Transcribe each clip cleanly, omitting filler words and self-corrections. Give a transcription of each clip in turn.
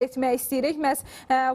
etmək istəyirik. Məhz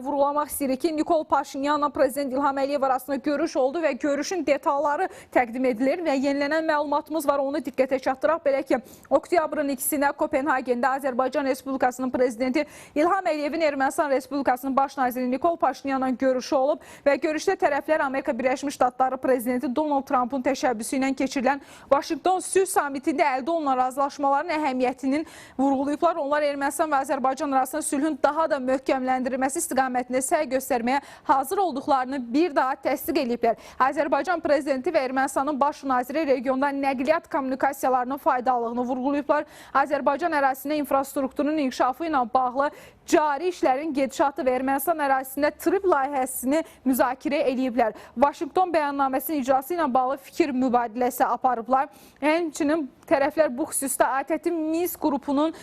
vurğulamaq istəyirik ki, Nikol Paşinyanla Prezident İlham Əliyev arasında görüş oldu və görüşün detalları təqdim edilir və yenilənən məlumatımız var, onu diqqətə çatdıraq. Belə ki, oktyabrın 2-də Kopenhagendə Azərbaycan Respublikasının Prezidenti İlham Əliyevin Ermənistan Respublikasının Baş naziri Nikol Paşinyanla görüşü olub və görüşdə tərəflər Amerika Birləşmiş Ştatları Prezidenti Donald Trump'un təşəbbüsü ilə keçirilən Vaşinqton sülh samitində əldə olunan razılaşmaların əhəmiyyətinin vurğulayıblar. Onlar Ermənistan və Azərbaycan arasında sülhün daha da möhkəmləndirilməsi istiqamətində səy göstərməyə hazır olduqlarını bir daha təsdiq ediblər. Azərbaycan Prezidenti və Ermənistanın baş naziri regionda nəqliyyat kommunikasiyalarının faydalılığını vurğulayıblar. Azərbaycan ərazisində infrastrukturun inkişafı ilə bağlı cari işlərin gedişatı və Ermənistan ərazisində TRIP layihəsini müzakirə ediblər. Vaşinqton bəyannaməsinin icrası ilə bağlı fikir mübadiləsi aparıblar. Həmçinin tərəflər bu xüsusda ATƏT Minsk qrupunun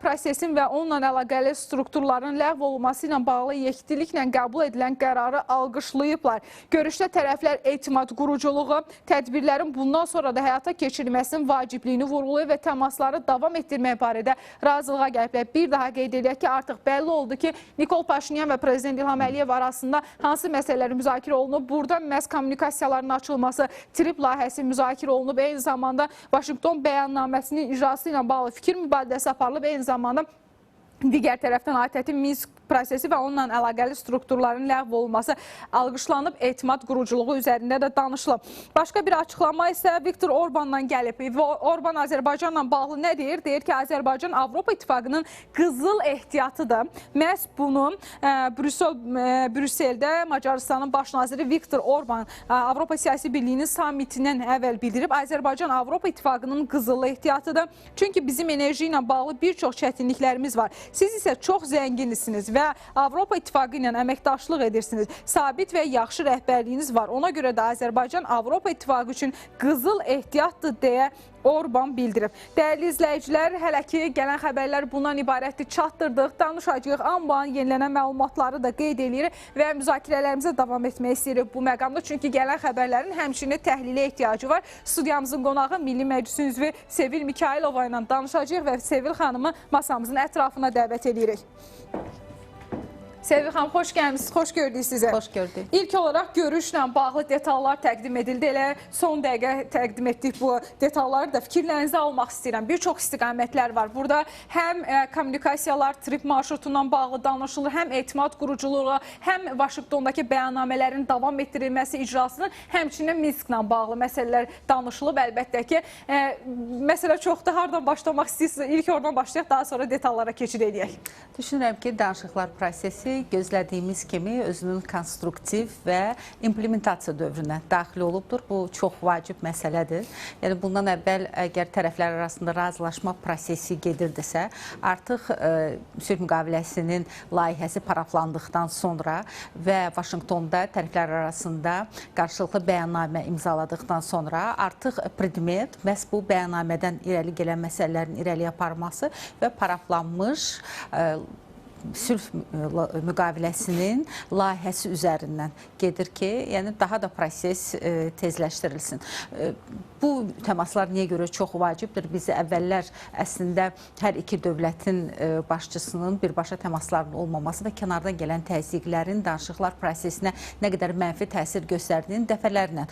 prosesin və onunla əlaqəli strukturların ləğv olunması ilə bağlı yekdiliklə qəbul edilən qərarı alqışlayıblar. Görüşdə tərəflər etimad quruculuğu, tədbirlərin bundan sonra da həyata keçirilməsinin vacibliyini vurğulayıb və təmasları davam etdirmək barədə razılığa gəliblər. Bir daha qeyd edək ki, artıq bəlli oldu ki, Nikol Paşinyan və Prezident İlham Əliyev arasında hansı məsələlər müzakirə olunub. Burada məhz kommunikasiyaların açılması, TRIP layihəsi müzakirə olunub. Eyni zamanda Vaşinqton bəyannaməsinin icrası ilə bağlı fikir mübadiləsi aparılıb. Eyni zamanda digər tərəfdən ATƏT Minsk prosesi və onunla əlaqəli strukturların ləğv olunması alqışlanıb, etimad quruculuğu üzərində də danışılıb. Başqa bir açıqlama isə Viktor Orbandan gəlib. Orban Azərbaycanla bağlı nə deyir? Deyir ki, Azərbaycan Avropa İttifaqının qızıl ehtiyatıdır. Məhz bunu Brüsseldə Macarıstanın baş naziri Viktor Orban Avropa Siyasi Birliyinin sammitindən əvvəl bildirib. Azərbaycan Avropa İttifaqının qızıl ehtiyatıdır. Çünki bizim enerji ilə bağlı bir çox çətinliklərimiz var. Siz isə çox zənginsiniz və Avropa İttifaqı ilə əməkdaşlıq edirsiniz. Sabit və yaxşı rəhbərliyiniz var. Ona görə də Azərbaycan Avropa İttifaqı üçün qızıl ehtiyatdır deyə Orban bildirib. Dəyərli izləyicilər, hələ ki gələn xəbərlər bundan ibarətdir. Çatdırdıq, danışacağıq, amma yenilənən məlumatları da qeyd edirik və müzakirələrimizə davam etmək istəyirik bu məqamda. Çünki gələn xəbərlərin həmçinin təhlilə ehtiyacı var. Studiyamızın qonağı Milli Məclisin üzvü Sevil Mikailova ilə danışacağıq və Sevil xanımı masamızın ətrafına dəvət edirik. Sevil xanım, xoş gəlmişsiniz, xoş gördük sizə. Xoş gördük. İlk olaraq görüşlə bağlı detallar təqdim edildi. Elə son dəqiqə təqdim etdik bu detalları da fikirlərinizi almaq istəyirəm. Bir çox istiqamətlər var. Burada həm kommunikasiyalar, TRIP marşrutundan bağlı danışılır, həm etimad quruculuğu, həm Vaşinqtondakı bəyannamələrin davam etdirilməsi icrasının, həmçinin Minsklə bağlı məsələlər danışılıb. Əlbəttə ki, məsələ çoxdur. Hardan başlamaq istəyirsiniz? İlk oradan başlayaq, daha sonra detallara keçid edək. Düşünürəm ki, danışıqlar prosesi gözlədiyimiz kimi özünün konstruktiv və implementasiya dövrünə daxil olubdur. Bu çox vacib məsələdir. Yəni bundan əvvəl əgər tərəflər arasında razılaşma prosesi gedirdisə, artıq sülh müqaviləsinin layihəsi paraflandıqdan sonra və Vaşinqtonda tərəflər arasında qarşılıqlı bəyannamə imzaladıqdan sonra artıq predmet məhz bu bəyannamədən irəli gələn məsələlərin irəli aparması və paraflanmış sülh müqaviləsinin layihəsi üzərindən gedir ki, yəni daha da proses tezləşdirilsin. Bu təmaslar niyə görə çox vacibdir? Biz əvvəllər əslində hər iki dövlətin başçısının birbaşa təmaslarının olmaması və kənardan gələn təzyiqlərin danışıqlar prosesinə nə qədər mənfi təsir göstərdiyini dəfələrlə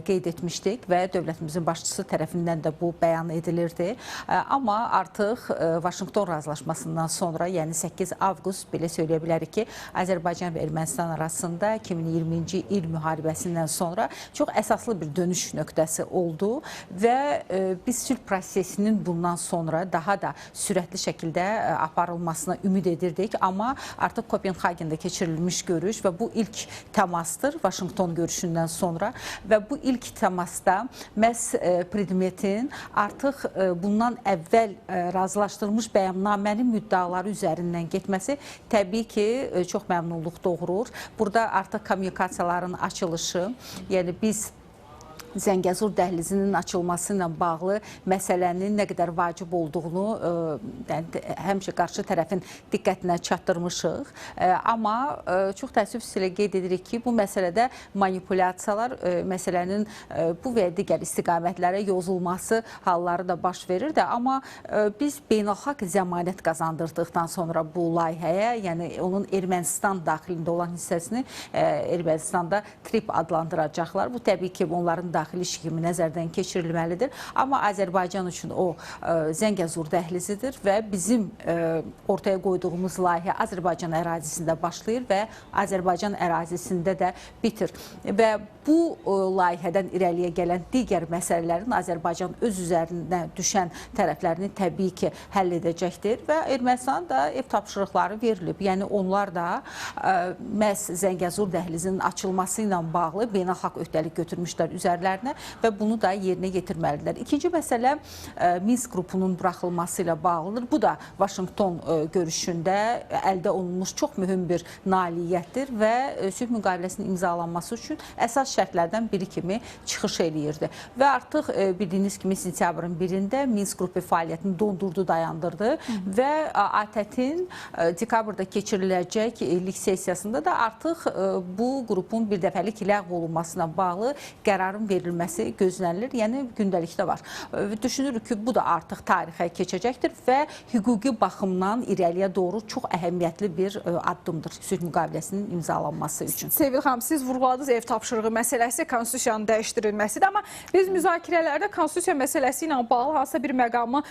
qeyd etmişdik və dövlətimizin başçısı tərəfindən də bu bəyan edilirdi. Amma artıq Vaşinqton razılaşmasından sonra, yəni 8 avqust belə söyləyə bilərik ki, Azərbaycan və Ermənistan arasında 2020-ci il müharibəsindən sonra çox əsaslı bir dönüş nöqtəsi oldu və biz sülh prosesinin bundan sonra daha da sürətli şəkildə aparılmasına ümid edirdik. Amma artıq Kopenhagendə keçirilmiş görüş və bu ilk təmasdır Vaşinqton görüşündən sonra və bu ilk təmasda məhz predmetin artıq bundan əvvəl razılaşdırılmış bəyannamənin müddəaları üzərindən getməsi təbii ki, çox məmnunluq doğurur. Burada artıq kommunikasiyaların açılışı, yəni biz Zəngəzur dəhlizinin açılması ilə bağlı məsələnin nə qədər vacib olduğunu həmişə qarşı tərəfin diqqətinə çatdırmışıq. Amma çox təəssüf ilə qeyd edirik ki, bu məsələdə manipulyasiyalar, məsələnin bu və digər istiqamətlərə yozulması halları da baş verir də. Amma biz beynəlxalq zəmanət qazandırdıqdan sonra bu layihəyə, yəni onun Ermənistan daxilində olan hissəsini Ermənistanda TRIP adlandıracaqlar. Bu təbii ki, onların daxili işi kimi nəzərdən keçirilməlidir. Amma Azərbaycan üçün o Zəngəzur dəhlizidir və bizim ortaya qoyduğumuz layihə Azərbaycan ərazisində başlayır və Azərbaycan ərazisində də bitir. Və bu layihədən irəliyə gələn digər məsələlərin Azərbaycan öz üzərinə düşən tərəflərini təbii ki, həll edəcəkdir və Ermənistan da ev tapşırıqları verilib. Yəni onlar da məhz Zəngəzur dəhlizinin açılması ilə bağlı beynəlxalq öhdəlik götürmüşlər üzərlərinə və bunu da yerinə yetirməlidirlər. İkinci məsələ Minsk qrupunun buraxılması ilə bağlıdır. Bu da Vaşinqton görüşündə əldə olunmuş çox mühüm bir nailiyyətdir və sülh müqaviləsinin imzalanması üçün əsas şərtlərdən biri kimi çıxış eləyirdi. Və artıq bildiyiniz kimi sentyabrın 1-də Minsk qrupu fəaliyyətini dondurdu, dayandırdı və ATƏT-in dekabrda keçiriləcək ilk sessiyasında da artıq bu qrupun birdəfəlik ləğv olunmasına bağlı qərarın verilməsi gözlənilir. Yəni gündəlikdə var. Düşünürük ki, bu da artıq tarixə keçəcəkdir və hüquqi baxımdan irəliyə doğru çox əhəmiyyətli bir addımdır sülh müqaviləsinin imzalanması üçün. Sevil xanım, siz vurğuladınız ev tapşırığı məsələsi, konstitusiyanın dəyişdirilməsidir. Amma biz müzakirələrdə konstitusiya məsələsi ilə bağlı hansısa bir məqamı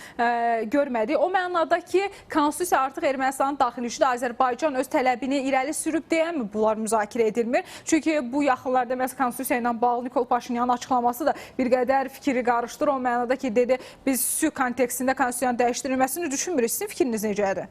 görmədik. O mənada ki, konstitusiya artıq Ermənistanın daxili işidir. Azərbaycan öz tələbini irəli sürüb deyənmi bunlar müzakirə edilmir? Çünki bu yaxınlarda məhz konstitusiya ilə bağlı Nikol Paşinyanın açıqlaması da bir qədər fikri qarışdır. O mənada ki, dedi, biz sülh kontekstində konstitusiyanın dəyişdirilməsini düşünmürük. Sizin fikriniz necədir?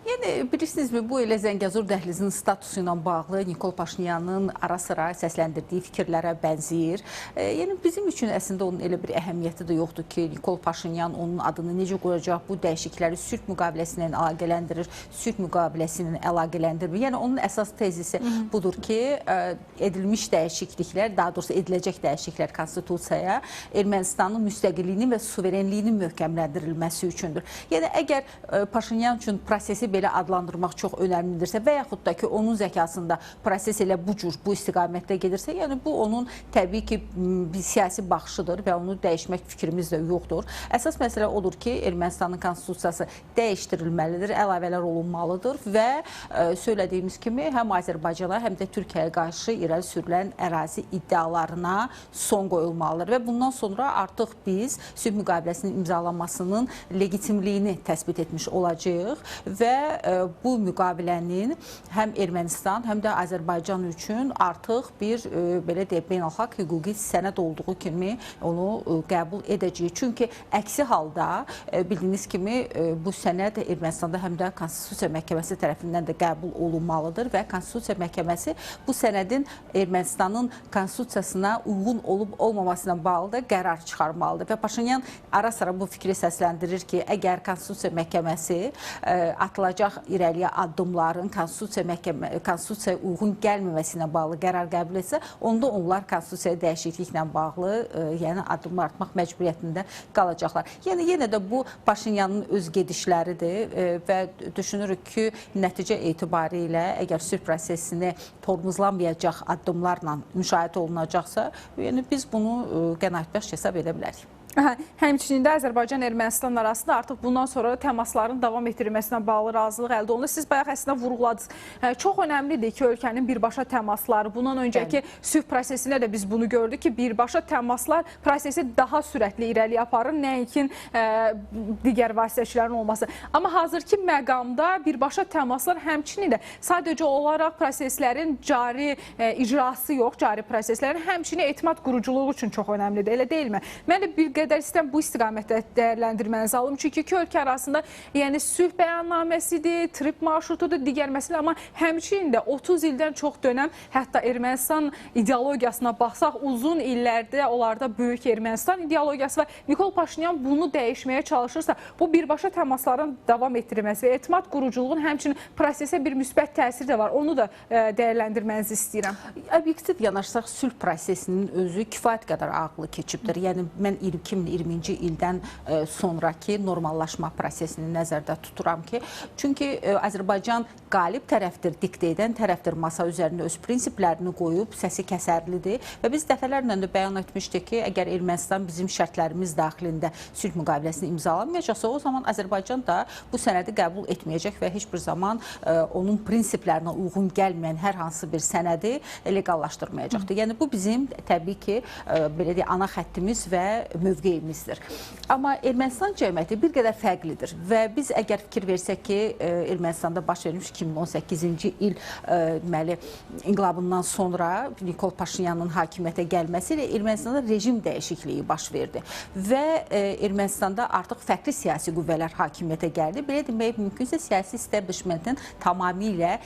Yəni, bilirsinizmi, bu elə Zəngəzur dəhlizinin statusu ilə bağlı Nikol Paşinyanın ara-sıra səsləndirdiyi fikirlərə bənzəyir. Yəni, bizim üçün əslində onun elə bir əhəmiyyəti də yoxdur ki, Nikol Paşinyan onun adını necə qoyacaq, bu dəyişiklikləri sülh müqaviləsi ilə əlaqələndirir, sülh müqaviləsi ilə əlaqələndirmir. Yəni, onun əsas tezisi budur ki, edilmiş dəyişikliklər, daha doğrusu ediləcək dəyişikliklər konstitusiyaya Ermənistanın müstəqilliyinin və suverenliyinin möhkəmləndirilməsi üçündür. Yəni, əgər Paşinyan üçün prosesi belə adlandırmaq çox önəmlidirsə və yaxud da ki, onun zəkasında proses elə bu cür, bu istiqamətdə gedirsə, yəni bu onun təbii ki, bir siyasi baxışıdır və onu dəyişmək fikrimiz də yoxdur. Əsas məsələ odur ki, Ermənistanın konstitusiyası dəyişdirilməlidir, əlavələr olunmalıdır və söylədiyimiz kimi həm Azərbaycana, həm də Türkiyəyə qarşı irəli sürülən ərazi iddialarına son qoyulmalıdır və bundan sonra artıq biz sülh müqaviləsinin imzalanmasının legitimliyini təsbit etmiş olacağıq və bu müqavilənin həm Ermənistan, həm də Azərbaycan üçün artıq bir belə deyək, beynəlxalq hüquqi sənəd olduğu kimi onu qəbul edəcəyik. Çünki əksi halda bildiyiniz kimi bu sənəd Ermənistanda həm də Konstitusiya Məhkəməsi tərəfindən də qəbul olunmalıdır və Konstitusiya Məhkəməsi bu sənədin Ermənistanın konstitusiyasına uyğun olub-olmamasına bağlı da qərar çıxarmalıdır və Paşinyan ara-sıra bu fikri səsləndirir ki, əgər Konstitusiya Məhkəməsi atılacaq irəliyə addımların konstitusiyaya uyğun gəlməməsinə bağlı qərar qəbul etsə, onda onlar konstitusiyaya dəyişikliklə bağlı yəni addımlar atmaq məcburiyyətində qalacaqlar. Yəni, yenə də bu Paşinyanın öz gedişləridir və düşünürük ki, nəticə etibarilə əgər sülh prosesini tormozlamayacaq addımlarla müşahidə olunacaqsa, yəni biz bunu qənaətbəxş hesab edə bilərik. Həmçinin də Azərbaycan-Ermənistan arasında artıq bundan sonra təmasların davam etdirilməsinə bağlı razılıq əldə olunur. Siz bayaq əslində vurğuladınız. Çox önəmlidir ki, ölkənin birbaşa təmasları, bundan öncəki sülh prosesində də biz bunu gördük ki, birbaşa təmaslar prosesi daha sürətli irəliyə aparır, nəinki digər vasitəçilərin olması. Amma hazırki məqamda birbaşa təmaslar həmçinin də sadəcə olaraq proseslərin cari icrası yox, cari proseslərin həmçinin etimad quruculuğu üçün çox önəmlidir, elə deyilmi? Mən də bir qədər istəyirəm bu istiqamətdə dəyərləndirmənizi alım. Çünki iki ölkə arasında yəni sülh bəyannaməsidir, trip marşrutudur, digər məsələ, amma həmçinin də 30 ildən çox dönəm, hətta Ermənistan ideologiyasına baxsaq, uzun illərdə onlarda böyük Ermənistan ideologiyası var. Nikol Paşinyan bunu dəyişməyə çalışırsa, bu birbaşa təmasların davam etdirilməsi və etimad quruculuğun həmçinin prosesə bir müsbət təsiri də var. Onu da dəyərləndirmənizi istəyirəm. Obyektiv yanaşsaq, sülh prosesinin özü kifayət qədər ağlı keçibdir. Yəni, mən 2020-ci ildən sonraki normallaşma prosesini nəzərdə tuturam ki, çünki Azərbaycan qalib tərəfdir, diktə edən tərəfdir, masa üzərində öz prinsiplərini qoyub, səsi kəsərlidir və biz dəfələrlə də bəyan etmişdik ki, əgər Ermənistan bizim şərtlərimiz daxilində sülh müqaviləsini imzalamayacaqsa, o zaman Azərbaycan da bu sənədi qəbul etməyəcək və heç bir zaman onun prinsiplərinə uyğun gəlməyən hər hansı bir sənədi legallaşdırmayacaqdır. Yəni, bu bizim təbii ki, belə deyək, ana xəttimiz və mövqeyimizdir. Amma Ermənistan cəmiyyəti bir qədər fərqlidir və biz əgər fikir versək ki, Ermənistanda baş vermiş 2018-ci il deməli, inqilabından sonra Nikol Paşinyanın hakimiyyətə gəlməsi ilə Ermənistanda rejim dəyişikliyi baş verdi və Ermənistanda artıq fərqli siyasi qüvvələr hakimiyyətə gəldi. Belə demək mümkünsə, siyasi establishmentin tamamilə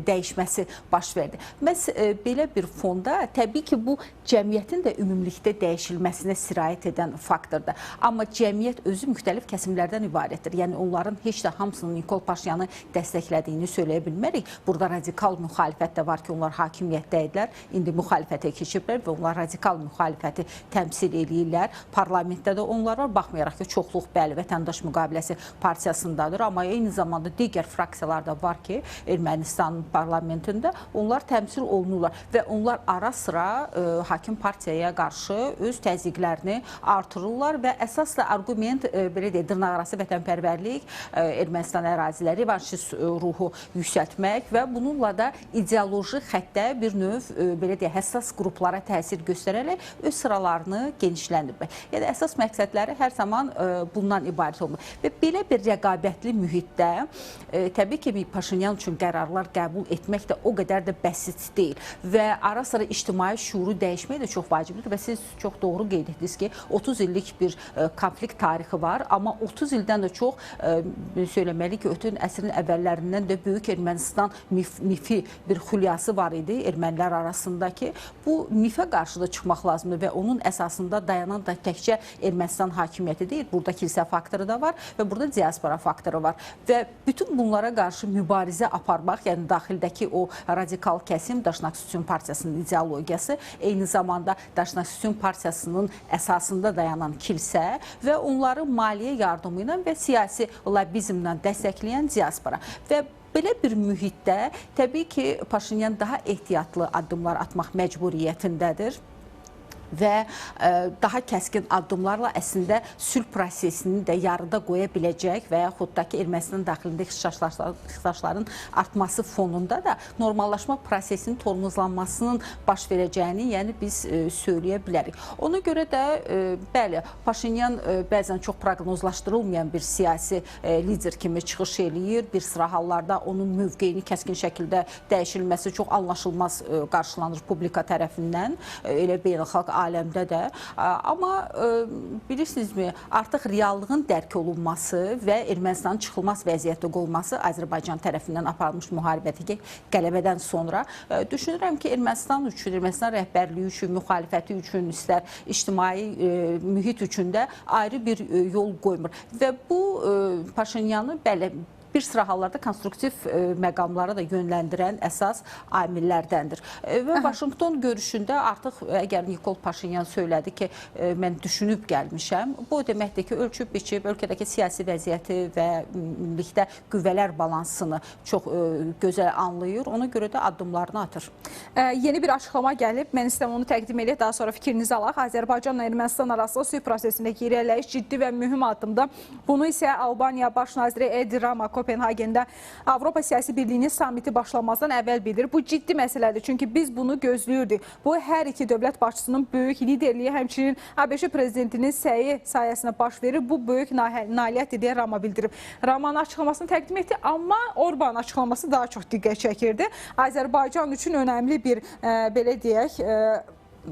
dəyişməsi baş verdi. Məhz belə bir fonda təbii ki, bu cəmiyyətin də ümumilikdə dəyişilməsinə sirayət edən faktordur. Amma cəmiyyət özü müxtəlif kəsimlərdən ibarətdir. Yəni, onların heç də hamısının Nikol Paşinyanı dəstəklədiyini söyləyə bilmərik. Burada radikal müxalifət də var ki, onlar hakimiyyətdə idilər, indi müxalifətə keçiblər və onlar radikal müxalifəti təmsil edirlər. Parlamentdə də onlar var, baxmayaraq ki, çoxluq bəli vətəndaş müqaviləsi partiyasındadır, amma eyni zamanda digər fraksiyalar da var ki, Ermənistan parlamentində onlar təmsil olunurlar və onlar ara sıra hakim partiyaya qarşı öz təzyiqlərini artırırlar və əsaslı argument, belə deyək, dırnaqarası vətənpərvərlik, Ermənistan əraziləri, revanşist ruhu yüksəltmək və bununla da ideoloji xəttə bir növ, belə deyək, həssas qruplara təsir göstərərək öz sıralarını genişləndirmək. Yəni, əsas məqsədləri hər zaman bundan ibarət olmur. Və belə bir rəqabətli mühitdə, təbii ki, Paşinyan üçün qərarlar qəbul etmək də o qədər də bəsit deyil və ara sıra ictimai şuuru dəyişmək də çox vacibdir və siz çox doğru qeyd etdiniz ki, 30 illik bir konflikt tarixi var, amma 30 ildən də çox söyləməli ki, ötən əsrin əvvəllərindən də böyük Ermənistan mifi bir xülyası var idi ermənilər arasındakı. Bu mifə qarşı da çıxmaq lazımdır və onun əsasında dayanan da təkcə Ermənistan hakimiyyəti deyil, burada kilsə faktoru da var və burada diaspora faktoru var və bütün bunlara qarşı mübarizə aparmaq, yəni daxildəki o radikal kəsim, Daşnaksutyun partiyasının ideologiyası, eyni zamanda Daşnaksutyun partiyasının əsasında dayanan kilsə və onları maliyyə yardımı ilə və siyasi lobbizmlə dəstəkləyən diaspora. Və belə bir mühitdə təbii ki, Paşinyan daha ehtiyatlı addımlar atmaq məcburiyyətindədir və daha kəskin addımlarla əslində sülh prosesini də yarıda qoya biləcək və yaxud da ki, Ermənistan daxilində ixtişaşların artması fonunda da normallaşma prosesinin tormozlanmasının baş verəcəyini, yəni biz söyləyə bilərik. Ona görə də, bəli, Paşinyan bəzən çox proqnozlaşdırılmayan bir siyasi lider kimi çıxış eləyir. Bir sıra hallarda onun mövqeyini kəskin şəkildə dəyişilməsi çox anlaşılmaz qarşılanır publika tərəfindən, elə beynəlxalq aləmdə də. Amma bilirsinizmi, artıq reallığın dərk olunması və Ermənistanın çıxılmaz vəziyyətdə olması Azərbaycan tərəfindən aparılmış müharibədəki qələbədən sonra düşünürəm ki, Ermənistan üçün, Ermənistan rəhbərliyi üçün, müxalifəti üçün, istər ictimai mühit üçün də ayrı bir yol qoymur. Və bu Paşinyanı bəli, bir sıra hallarda konstruktiv məqamlara da yönləndirən əsas amillərdəndir. Və Vaşinqton görüşündə artıq əgər Nikol Paşinyan söylədi ki, mən düşünüb gəlmişəm, bu deməkdir ki, ölçüb biçib ölkədəki siyasi vəziyyəti və ümumilikdə qüvvələr balansını çox gözəl anlayır, ona görə də addımlarını atır. Yeni bir açıqlama gəlib, mən istəyəm onu təqdim edək, daha sonra fikrinizi alaq. Azərbaycanla Ermənistan arasında sülh prosesindəki irəliləyiş ciddi və mühüm addımdır. Bunu isə Albaniya Baş naziri Edi Rama Kopenhagendə Avropa Siyasi Birliyinin samiti başlamazdan əvvəl bilir. Bu ciddi məsələdir, çünki biz bunu gözləyirdik. Bu, hər iki dövlət başçısının böyük liderliyi, həmçinin ABŞ prezidentinin səyi sayəsində baş verir. Bu, böyük nailiyyətdir deyə Rama bildirib. Ramanın açıqlamasını təqdim etdi, amma Orbanın açıqlaması daha çox diqqət çəkirdi. Azərbaycan üçün önəmli bir, belə deyək,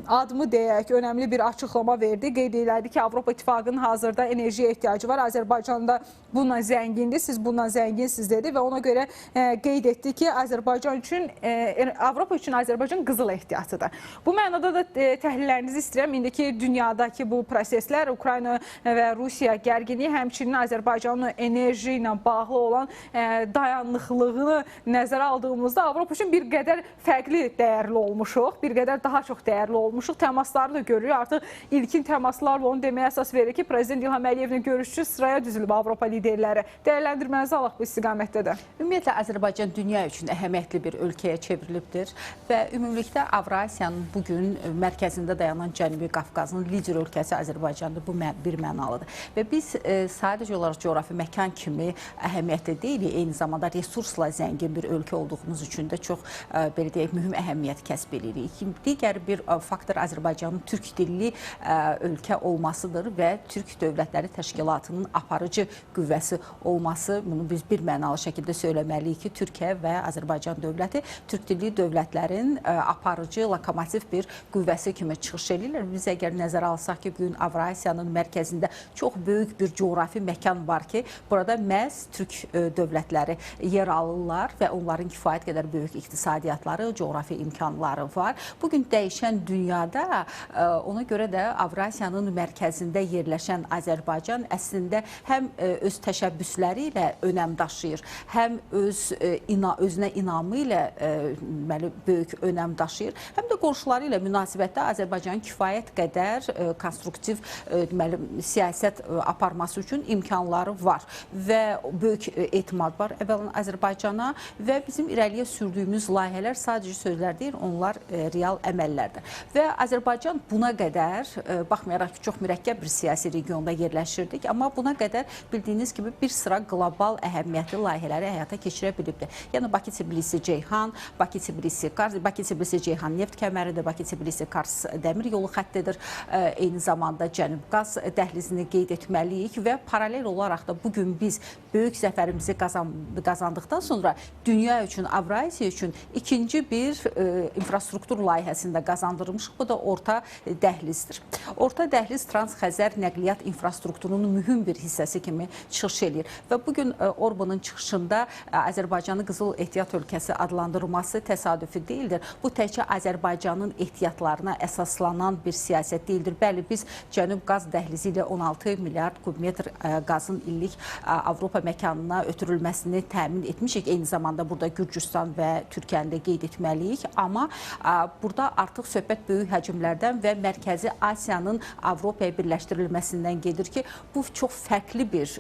adımı deyək, önəmli bir açıqlama verdi. Qeyd elədi ki, Avropa İttifaqının hazırda enerjiyə ehtiyacı var. Azərbaycanda bununla zəngindir, siz bununla zənginsiniz dedi və ona görə qeyd etdi ki, Azərbaycan üçün, Avropa üçün Azərbaycan qızıl ehtiyatıdır. Bu mənada da təhlillərinizi istəyirəm. İndiki dünyadakı bu proseslər, Ukrayna və Rusiya gərginliyi, həmçinin Azərbaycanın enerji ilə bağlı olan dayanıqlığını nəzərə aldığımızda Avropa üçün bir qədər fərqli dəyərli olmuşuq, bir qədər daha çox dəyərli olmuşuq. Təmasları da görürük. Artıq ilkin təmaslarla onu deməyə əsas verir ki, Prezident İlham Əliyevlə görüşçü sıraya düzülüb Avropa liderləri. Dəyərləndirmənizi alaq bu istiqamətdə də. Ümumiyyətlə, Azərbaycan dünya üçün əhəmiyyətli bir ölkəyə çevrilibdir və ümumilikdə Avrasiyanın bugün mərkəzində dayanan Cənubi Qafqazın lider ölkəsi Azərbaycandır. Bu bir mənalıdır. Və biz sadəcə olaraq coğrafi məkan kimi əhəmiyyətli deyilik, eyni zamanda resursla zəngin bir ölkə olduğumuz üçün də çox, belə deyək, mühüm əhəmiyyət kəsb edirik. Digər bir faktor Azərbaycanın türk dilli ölkə olmasıdır və Türk Dövlətləri Təşkilatının aparıcı qüvvəsi olması. Bunu biz bir mənalı şəkildə söyləməliyik ki, Türkiyə və Azərbaycan dövləti türk dilli dövlətlərin aparıcı, lokomotiv bir qüvvəsi kimi çıxış edirlər. Biz əgər nəzərə alsaq ki, bugün Avrasiyanın mərkəzində çox böyük bir coğrafi məkan var ki, burada məhz türk dövlətləri yer alırlar və onların kifayət qədər böyük iqtisadiyyatları, coğrafi imkanları var. Bugün dəyişən dünyada ona görə də Avrasiyanın mərkəzində yerləşən Azərbaycan əslində həm öz təşəbbüsləri ilə önəm daşıyır, həm özünə inamı ilə böyük önəm daşıyır, həm də qonşuları ilə münasibətdə Azərbaycanın kifayət qədər konstruktiv siyasət aparması üçün imkanları var və böyük etimad var əvvələn Azərbaycana və bizim irəliyə sürdüyümüz layihələr sadəcə sözlər deyil, onlar real əməllərdir. Və Azərbaycan buna qədər, baxmayaraq ki, çox mürəkkəb bir siyasi regionda yerləşirdik, amma buna qədər bildiyiniz kimi bir sıra qlobal əhəmiyyətli layihələri həyata keçirə bilibdir. Yəni Bakı-Tbilisi-Ceyhan, Bakı-Tbilisi-Ceyhan neft kəməridir, Bakı-Tbilisi-Kars dəmir yolu xəttidir. Eyni zamanda Cənub qaz dəhlizini qeyd etməliyik və paralel olaraq da bugün biz böyük zəfərimizi qazandıqdan sonra dünya üçün, Avrasiya üçün ikinci bir infrastruktur layihəsində qazandırmışıq. Bu da orta dəhlizdir. Orta dəhliz Trans-Xəzər nəqliyyat infrastrukturunun mühüm bir hissəsi kimi çıxış edir. Və bugün Orbanın çıxışında Azərbaycanı qızıl ehtiyat ölkəsi adlandırılması təsadüfi deyildir. Bu təkcə Azərbaycanın ehtiyatlarına əsaslanan bir siyasət deyildir. Bəli, biz Cənub qaz dəhlizi ilə 16 milyard kubmetr qazın illik Avropa məkanına ötürülməsini təmin etmişik. Eyni zamanda burada Gürcüstan və Türkiyəni də qeyd etməliyik. Amma burada artıq söhbət böyük həcmlərdən və Mərkəzi Asiyanın Avropaya birləşdirilməsindən gedir ki, bu çox fərqli bir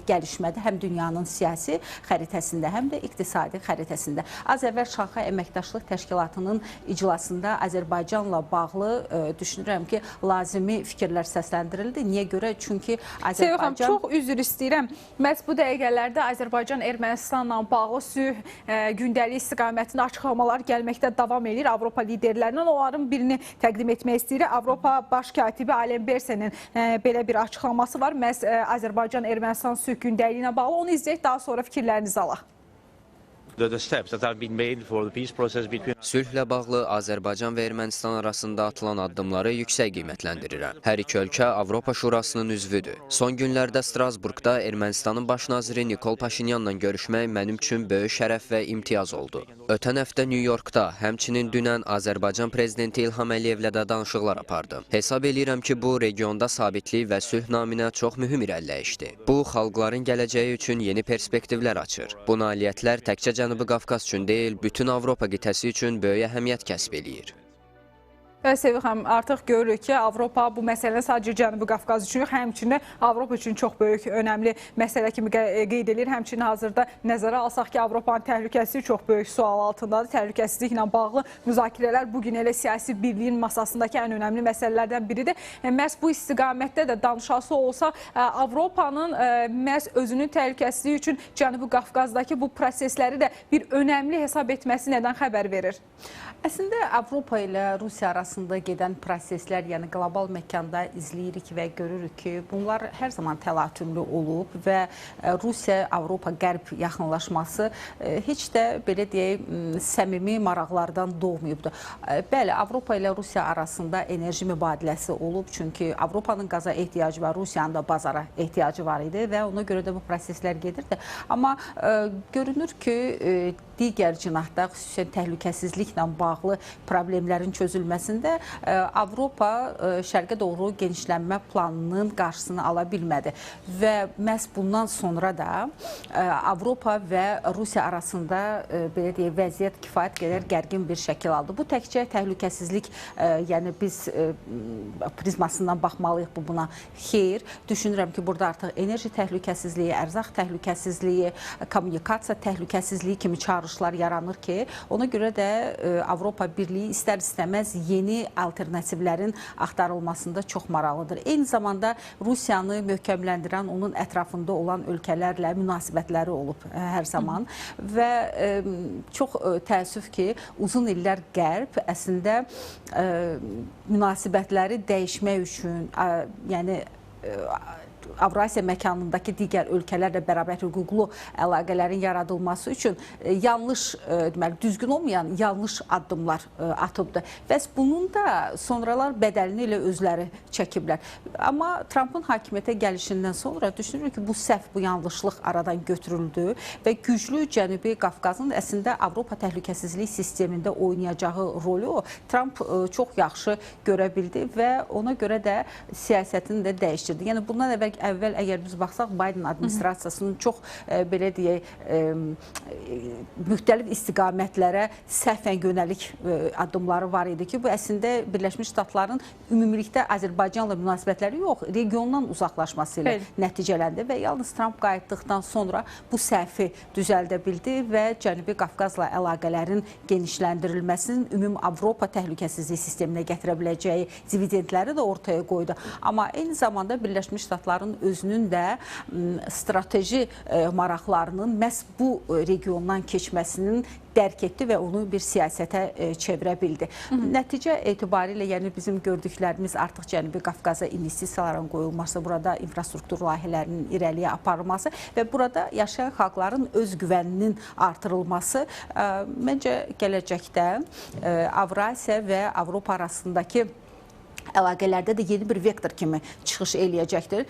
gəlişmədir. Həm dünyanın siyasi xəritəsində, həm də iqtisadi xəritəsində. Az əvvəl Şanxay Əməkdaşlıq Təşkilatının iclasında Azərbaycanla bağlı düşünürəm ki, lazımi fikirlər səsləndirildi. Niyə görə? Çünki Azərbaycan... Çox üzr istəyirəm. Məhz bu dəqiqələrdə Azərbaycan-Ermənistanla bağlı sülh gündəlik istiqamətində açıqlamalar gəlməkdə davam edir Avropa liderlərindən. Onların birini təqdim etmək istəyir. Avropa Baş katibi Alen Bersenin belə bir açıqlaması var. Məhz Azərbaycan-Ermənistan sülh gündəliyinə bağlı. Onu izləyək, daha sonra fikirlərinizi alaq. Sülhlə bağlı Azərbaycan və Ermənistan arasında atılan addımları yüksək qiymətləndirirəm. Hər iki ölkə Avropa Şurasının üzvüdür. Son günlərdə Strasburqda Ermənistanın baş naziri Nikol Paşinyanla görüşmək mənim üçün böyük şərəf və imtiyaz oldu. Ötən həftə New Yorkda, həmçinin dünən Azərbaycan prezidenti İlham Əliyevlə də danışıqlar apardım. Hesab edirəm ki, bu regionda sabitlik və sülh naminə çox mühüm irəliləyişdir. Bu, xalqların gələcəyi üçün yeni perspektivlər açır. Bu nailiyyətlər təkcə Cənubi Qafqaz üçün deyil, bütün Avropa qitəsi üçün böyük əhəmiyyət kəsb edir. Və Sevil xanım, artıq görürük ki, Avropa bu məsələni sadəcə Cənubi Qafqaz üçün, həmçinin Avropa üçün çox böyük, önəmli məsələ kimi qeyd edilir. Həmçinin hazırda nəzərə alsaq ki, Avropanın təhlükəsizliyi çox böyük sual altındadır. Təhlükəsizliklə bağlı müzakirələr bugün elə siyasi birliyin masasındakı ən önəmli məsələlərdən biridir. Məhz bu istiqamətdə də danışası olsa, Avropanın məhz özünün təhlükəsizliyi üçün Cənubi Qafqazdakı bu prosesləri də bir önəmli hesab etməsi nədən xəbər verir? Əslində Avropa ilə Rusiya arasında arasında gedən proseslər, yəni qlobal məkanda izləyirik və görürük ki, bunlar hər zaman təlatümlü olub və Rusiya-Avropa qərb yaxınlaşması heç də belə deyək, səmimi maraqlardan doğmayıbdır. Bəli, Avropa ilə Rusiya arasında enerji mübadiləsi olub, çünki Avropanın qaza ehtiyacı var, Rusiyanın da bazara ehtiyacı var idi və ona görə də bu proseslər gedirdi. Amma görünür ki, digər cinahda, xüsusən təhlükəsizliklə bağlı problemlərin çözülməsində Avropa şərqə doğru genişlənmə planının qarşısını ala bilmədi. Və məhz bundan sonra da Avropa və Rusiya arasında belə deyək, vəziyyət kifayət qədər gərgin bir şəkil aldı. Bu təkcə təhlükəsizlik, yəni biz prizmasından baxmalıyıq buna. Xeyr, düşünürəm ki, burada artıq enerji təhlükəsizliyi, ərzaq təhlükəsizliyi, kommunikasiya təhlükəsizliyi kimi çağırışlar yaranır ki, ona görə də Avropa Birliyi istər-istəməz yeni alternativlərin axtarılmasında çox maraqlıdır. Eyni zamanda Rusiyanı möhkəmləndirən onun ətrafında olan ölkələrlə münasibətləri olub hər zaman və çox təəssüf ki, uzun illər Qərb əslində münasibətləri dəyişmək üçün, yəni Avrasiya məkanındakı digər ölkələrlə bərabər hüquqlu əlaqələrin yaradılması üçün yanlış, deməli, düzgün olmayan yanlış addımlar atıbdır. Və bunun da sonralar bədəlini ilə özləri çəkiblər. Amma Trumpın hakimiyyətə gəlişindən sonra düşünürük ki, bu səhv, bu yanlışlıq aradan götürüldü və güclü Cənubi Qafqazın əslində Avropa təhlükəsizlik sistemində oynayacağı rolü Trump çox yaxşı görə bildi və ona görə də siyasətini də dəyişdirdi. Yəni bundan əvvəl əgər biz baxsaq, Biden administrasiyasının çox belə deyək, müxtəlif istiqamətlərə səhvən yönəlik addımları var idi ki, bu əslində Birləşmiş Ştatların ümumilikdə Azərbaycanla münasibətləri yox, regiondan uzaqlaşması ilə nəticələndi və yalnız Trump qayıtdıqdan sonra bu səhvi düzəldə bildi və Cənubi Qafqazla əlaqələrin genişləndirilməsinin ümum Avropa təhlükəsizlik sisteminə gətirə biləcəyi dividendləri də ortaya qoydu. Amma eyni zamanda Birləşmiş Ştatların özünün də strateji maraqlarının məhz bu regiondan keçməsinin dərk etdi və onu bir siyasətə çevirə bildi. Nəticə etibarilə, yəni bizim gördüklərimiz artıq Cənubi Qafqaza investisiyaların qoyulması, burada infrastruktur layihələrinin irəliyə aparılması və burada yaşayan xalqların öz güvəninin artırılması məncə gələcəkdə Avrasiya və Avropa arasındakı əlaqələrdə də yeni bir vektor kimi çıxış eləyəcəkdir.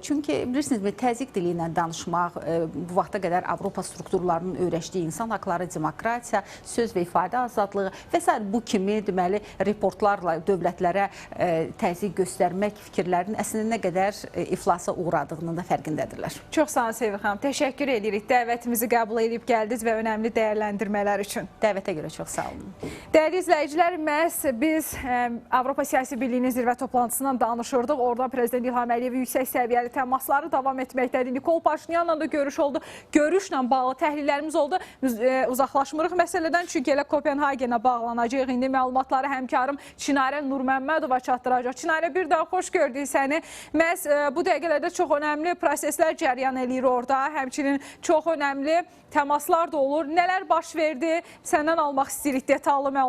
Çünki bilirsiniz, təzyiq dili ilə danışmaq, bu vaxta qədər Avropa strukturlarının öyrəşdiyi insan haqları, demokratiya, söz və ifadə azadlığı və s. bu kimi deməli reportlarla dövlətlərə təzyiq göstərmək fikirlərinin əslində nə qədər iflasa uğradığının da fərqindədirlər. Çox sağ olun Sevil xanım. Təşəkkür edirik. Dəvətimizi qəbul edib gəldiniz və önəmli dəyərləndirmələr üçün. Dəvətə görə çox sağ olun. Dəyərli izləyicilər, məhz biz Avropa Siyasi Birliyinin zirvə toplantısından danışırdıq. Orada Prezident İlham Əliyevin yüksək səviyyəli təmasları davam etməkdədir. Nikol Paşinyanla da görüş oldu. Görüşlə bağlı təhlillərimiz oldu. Biz uzaqlaşmırıq məsələdən, çünki elə Kopenhagenə bağlanacaq. İndi məlumatları həmkarım Çinarə Nurməmmədova çatdıracaq. Çinarə, bir daha xoş gördük səni. Məhz bu dəqiqələrdə çox önəmli proseslər cəryan eləyir orada. Həmçinin çox önəmli təmaslar da olur. Nələr baş verdi? Səndən almaq istəyirik detallı məlumat.